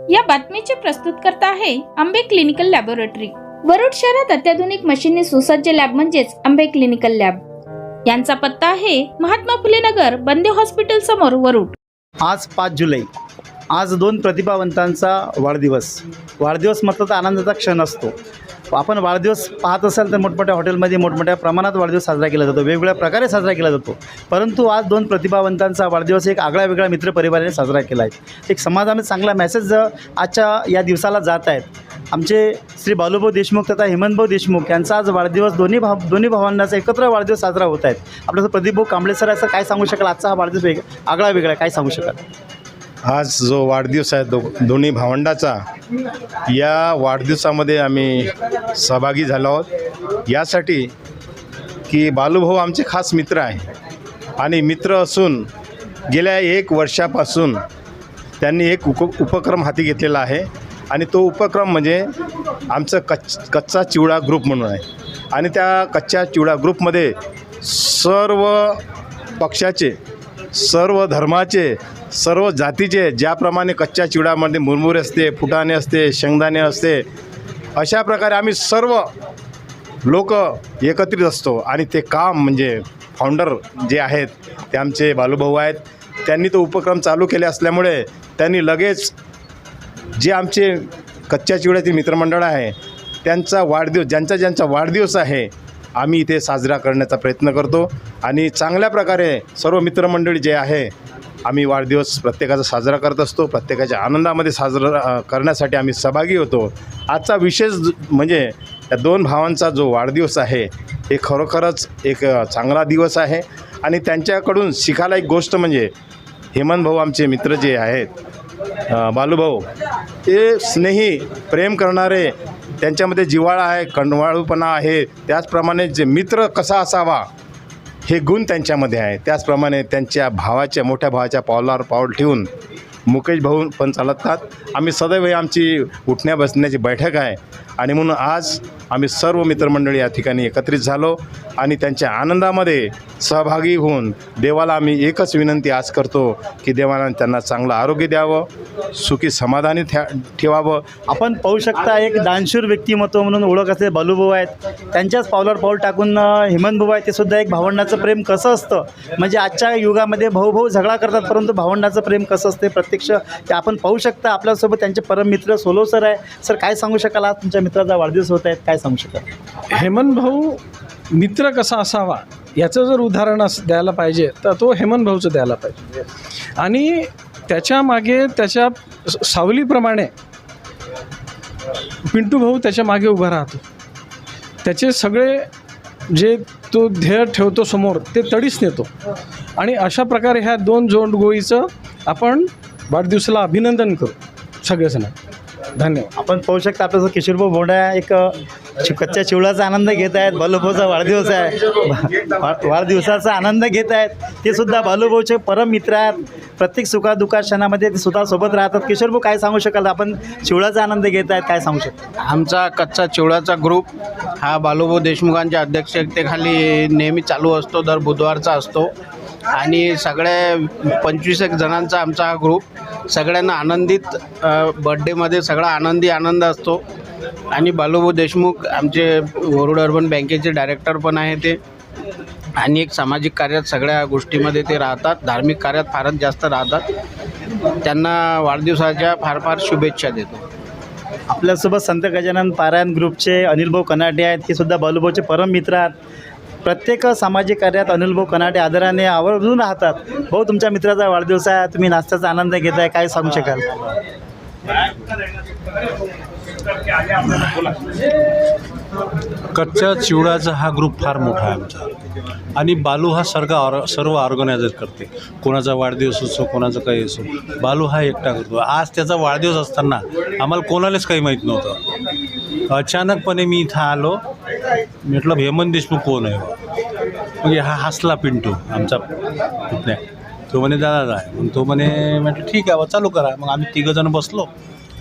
या बातमीचे प्रस्तुतकर्ता आहे आंबे क्लिनिकल लॅबोरेटरी। वरुड शहरात अत्याधुनिक मशीनने सुसज्ज लॅब म्हणजेच आंबे क्लिनिकल लॅब। यांचा पत्ता आहे महात्मा फुले नगर, बंदे हॉस्पिटल समोर, वरुड। आज 5 जुलै, आज 2 प्रतिभावंतांचा वाढदिवस म्हटलं तर आनंदाचा क्षण असतो। आपण वाढदिवस पाहत असाल तर मोठमोठ्या हॉटेलमध्ये मोठमोठ्या प्रमाणात वाढदिवस साजरा केला जातो, वेगवेगळ्या प्रकारे साजरा केला जातो। परंतु आज 2 प्रतिभावंतांचा वाढदिवस एक आगळा वेगळा मित्रपरिवाराने साजरा केला आहे। एक समाजामध्ये चांगला मेसेज आजच्या या दिवसाला जात आहेत। आमचे श्री बालूभाऊ देशमुख तथा हेमंतभाऊ देशमुख यांचा आज वाढदिवस, दोन्ही भावांचा एकत्र वाढदिवस साजरा होत आहेत। आपल्याला प्रदीपभाऊ कांबळे सर असं काय सांगू शकाल? आजचा हा वाढदिवस आगळा वेगळा काय सांगू शकाल? आज जो वाढदिवस आहे दोन्ही भावंडाचा, या वाढदिवसामध्ये आम्ही सहभागी झालो आहोत यासाठी की बालूभाऊ आमचे खास मित्र आहे आणि मित्र असून गेल्या 1 वर्षापासून त्यांनी एक उपक्रम हाती घेतलेला आहे आणि तो उपक्रम म्हणजे आमचं कच्चा चिवडा ग्रुप म्हणून आहे। आणि त्या कच्च्या चिवडा ग्रुपमध्ये सर्व पक्षाचे, सर्व धर्माचे, सर्व जातीचे, ज्याप्रमाणे कच्च्या चिवड्यामध्ये मुरमुरे असते, फुटाणे असते, शेंगदाणे असते, अशा प्रकारे आम्ही सर्व लोक एकत्रित असतो। आणि ते काम म्हणजे फाउंडर जे आहेत ते आमचे बालूभाऊ आहेत। त्यांनी तो उपक्रम चालू केले असल्यामुळे त्यांनी लगेच जे आमचे कच्च्या चिवड्यातील मित्रमंडळ आहे त्यांचा वाढदिवस, ज्यांचा वाढदिवस आहे, आम्ही इथे साजरा करण्याचा प्रयत्न करतो। आणि चांगल्या प्रकारे सर्व मित्रमंडळी जे आहे आम्ही वाढदिवस प्रत्येकाचा साजरा करत असतो। प्रत्येकाच्या आनंदामध्ये साजरा करण्यासाठी आम्ही सहभागी होतो। आजचा विशेष म्हणजे या 2 भावांचा जो वाढदिवस आहे हे खरोखरच एक चांगला दिवस आहे। आणि त्यांच्याकडून शिकायला एक गोष्ट म्हणजे हेमंत भाऊ आमचे मित्र जे आहेत, बालूभाऊ, ते स्नेही, प्रेम करणारे, त्यांच्यामध्ये जिव्हाळा आहे, कणवाळूपणा आहे। त्याचप्रमाणे जे मित्र कसा असावा हे गुण त्यांच्यामध्ये आहे। त्याचप्रमाणे त्यांच्या भावाच्या, मोठ्या भावाच्या पावलावर पाऊल ठेवून मुकेश भाऊ पण चालतात। आम्ही सदैव आमची उठण्या बसण्याची बैठक आहे आणि म्हणून आज आम्ही सर्व मित्रमंडळी या ठिकाणी एकत्रित झालो आणि त्यांच्या आनंदामध्ये सहभागी होऊन देवाला आम्ही एकच विनंती आज करतो की देवाला त्यांना चांगलं आरोग्य द्यावं, सुखी समाधानी ठेवावं। आपण पाहू शकता एक दानशूर व्यक्तिमत्व म्हणून ओळख असलेले बालूभाऊ आहेत। त्यांच्याच पावलावर पाऊल टाकून हेमंतभाऊ आहेत, ते सुद्धा एक भावंडाचं प्रेम कसं असतं, म्हणजे आजच्या युगामध्ये भाऊ झगडा करतात परंतु भावंडाचं प्रेम कसं असते प्रत्यक्ष ते आपण पाहू शकता। आपल्यासोबत त्यांचे परम मित्र सोलो सर आहे। सर काय सांगू शकाल? आज तुमच्या मित्राचा वाढदिवस होत आहे, काय सांगू शकाल? हेमंत भाऊ मित्र कसा असावा याचं जर उदाहरण द्यायला पाहिजे तर तो हेमंत भाऊचं द्यायला पाहिजे। आणि त्याच्या मागे त्याच्या सावलीप्रमाणे पिंटू भाऊ त्याच्या मागे उभा राहतो। त्याचे सगळे जे तो ध्येय ठेवतो समोर ते तडीस नेतो आणि अशा प्रकारे ह्या 2 जोडगोळीचं आपण वाढदिवसाला अभिनंदन करू सगळेजण। धन्यवाद। आपण पाहू शकता आपल्यासोबत किशोरभाऊ बोंडा एक कच्च्या चिवड्याचा आनंद घेत आहेत। बालूभाऊचा वाढदिवस आहे, वाढदिवसाचा आनंद घेत आहेत। ते सुद्धा बालूभाऊचे परम मित्र आहेत। प्रत्येक सुखादुःखात क्षणामध्ये ते सुद्धा सोबत राहतात। किशोरभाऊ काय सांगू शकाल? आपण चिवड्याचा आनंद घेत आहेत, काय सांगू शकाल? आमचा कच्चा चिवड्याचा ग्रुप हा बालूभाऊ देशमुखांच्या अध्यक्षतेखाली नेहमी चालू असतो, दर बुधवारचा असतो। आणि सगळ्या 25 जणांचा आमचा हा ग्रुप, सगळ्यांना आनंदित, बर्थडेमध्ये सगळा आनंद असतो। आणि बालूभाऊ देशमुख आमचे वरुड अर्बन बँकेचे डायरेक्टर पण आहे ते, आणि एक सामाजिक कार्यात सगळ्या गोष्टीमध्ये ते राहतात, धार्मिक कार्यात फारच जास्त राहतात। त्यांना वाढदिवसाच्या फार शुभेच्छा देतो। आपल्यासोबत संत गजानन पारायण ग्रुपचे अनिलभाऊ कनाटे आहेत, ते सुद्धा बालूभाऊचे परम मित्र आहेत। प्रत्येक सामाजिक कार्यात अनिलभाऊ कनाटे आदराने आवर्जून राहतात। भाऊ, तुमच्या मित्राचा वाढदिवस आहे, तुम्ही नाश्त्याचा आनंद घेताय, काय सांगू शकाल? कच्च्या चिवड्याचा हा ग्रुप फार मोठा आहे आमचा। आणि बालू हा सर्व ऑर्गनायझर करते, कोणाचा वाढदिवस असो, कोणाचं काही असो, बालू हा एकटा करतो। आज त्याचा वाढदिवस असताना आम्हाला कोणालाच काही माहीत नव्हतं। अचानकपणे मी इथं आलो, म्हटलं हेमंत देशमुख कोण आहे? म्हणजे हा हसला, पिंटू आमचा पुतण्या, तो म्हणे दादा आहे, मग तो म्हणे, म्हटलं ठीक आहे चालू करा। मग आम्ही 3 जण बसलो,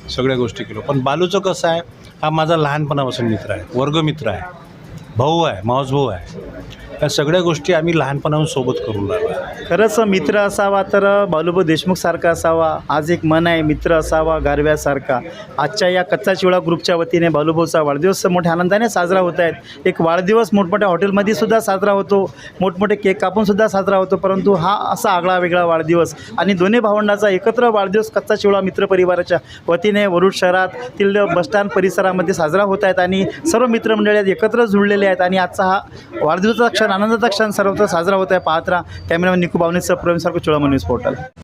सगळ्या गोष्टी केलो। पण बालूचं कसं आहे, हा माझा लहानपणापासून मित्र आहे, वर्गमित्र आहे, भाऊ आहे, मावस भाऊ आहे। या सगळ्या गोष्टी आम्ही लहानपणापासून सोबत करून राहिलो आहे. खरंच मित्र असावा तर बालूभाऊ देशमुखसारखा असावा. आज एक मन आहे, मित्र असावा गारव्यासारखा. आजच्या या कच्चा चिवडा ग्रुपच्या वतीने बालूभाऊचा वाढदिवस मोठ्या आनंदाने साजरा होत आहेत. एक वाढदिवस मोठमोठ्या हॉटेलमध्ये सुद्धा साजरा होतो, मोठमोठे केक कापून सुद्धा साजरा होतो, परंतु हा असा आगळा वेगळा वाढदिवस आणि दोन्ही भावंडाचा एकत्र वाढदिवस कच्चा चिवडा मित्र परिवाराच्या वतीने वरुड शहरातील बसस्टँड परिसरामध्ये साजरा होत आहेत आणि सर्व मित्रमंडळी आहेत एकत्र जुळलेले आहेत आणि आजचा हा वाढदिवसाचा क्षण, आनंदाचा क्षण सर्वत्र साजरा होत आहे. पाहत राहा. कॅमेरामॅन निकू बावनेसह प्रवीण सारखं चोळामन न्यूज पोर्टल.